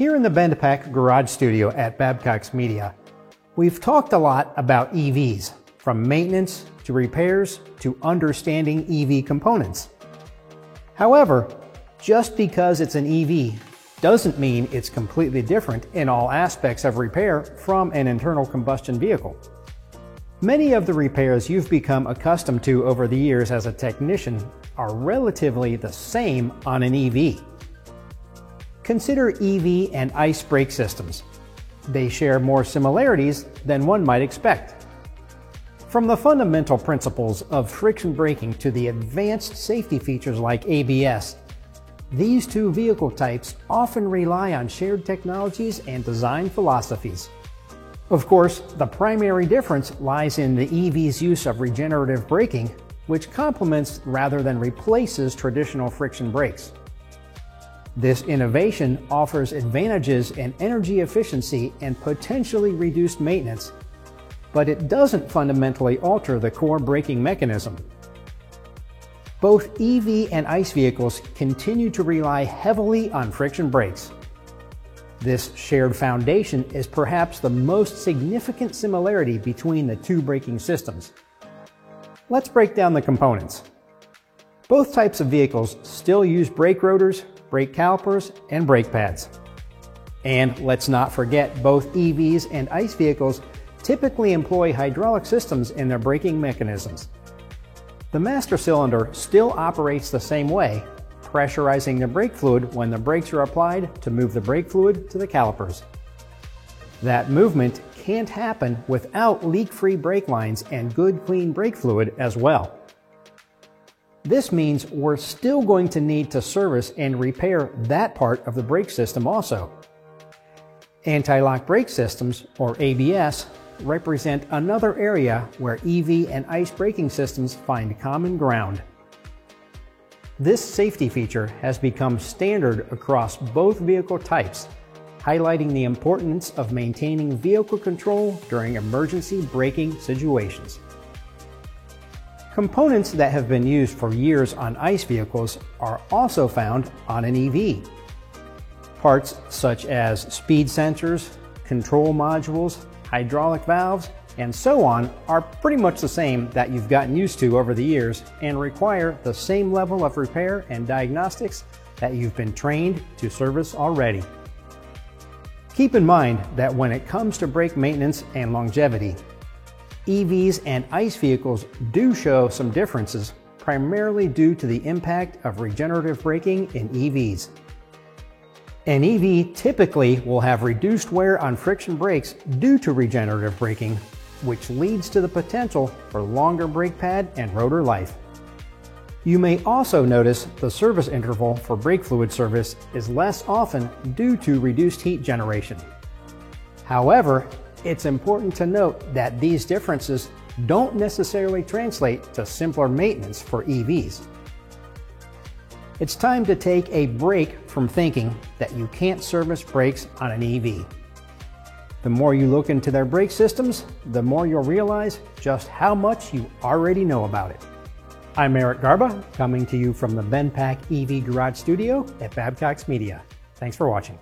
Here in the BendPAC Garage Studio at Babcox Media, we've talked a lot about EVs, from maintenance to repairs to understanding EV components. However, just because it's an EV doesn't mean it's completely different in all aspects of repair from an internal combustion vehicle. Many of the repairs you've become accustomed to over the years as a technician are relatively the same on an EV. Consider EV and ICE brake systems. They share more similarities than one might expect. From the fundamental principles of friction braking to the advanced safety features like ABS, these two vehicle types often rely on shared technologies and design philosophies. Of course, the primary difference lies in the EV's use of regenerative braking, which complements rather than replaces traditional friction brakes. This innovation offers advantages in energy efficiency and potentially reduced maintenance, but it doesn't fundamentally alter the core braking mechanism. Both EV and ICE vehicles continue to rely heavily on friction brakes. This shared foundation is perhaps the most significant similarity between the two braking systems. Let's break down the components. Both types of vehicles still use brake rotors, brake calipers, and brake pads. And let's not forget, both EVs and ICE vehicles typically employ hydraulic systems in their braking mechanisms. The master cylinder still operates the same way, pressurizing the brake fluid when the brakes are applied to move the brake fluid to the calipers. That movement can't happen without leak-free brake lines and good clean brake fluid as well. This means we're still going to need to service and repair that part of the brake system also. Anti-lock brake systems, or ABS, represent another area where EV and ICE braking systems find common ground. This safety feature has become standard across both vehicle types, highlighting the importance of maintaining vehicle control during emergency braking situations. Components that have been used for years on ICE vehicles are also found on an EV. Parts such as speed sensors, control modules, hydraulic valves, and so on are pretty much the same that you've gotten used to over the years and require the same level of repair and diagnostics that you've been trained to service already. Keep in mind that when it comes to brake maintenance and longevity, EVs and ICE vehicles do show some differences, primarily due to the impact of regenerative braking in EVs. An EV typically will have reduced wear on friction brakes due to regenerative braking, which leads to the potential for longer brake pad and rotor life. You may also notice the service interval for brake fluid service is less often due to reduced heat generation. However, it's important to note that these differences don't necessarily translate to simpler maintenance for EVs. It's time to take a break from thinking that you can't service brakes on an EV. The more you look into their brake systems, the more you'll realize just how much you already know about it. I'm Eric Garba, coming to you from the BendPAC EV Garage Studio at Babcox Media. Thanks for watching.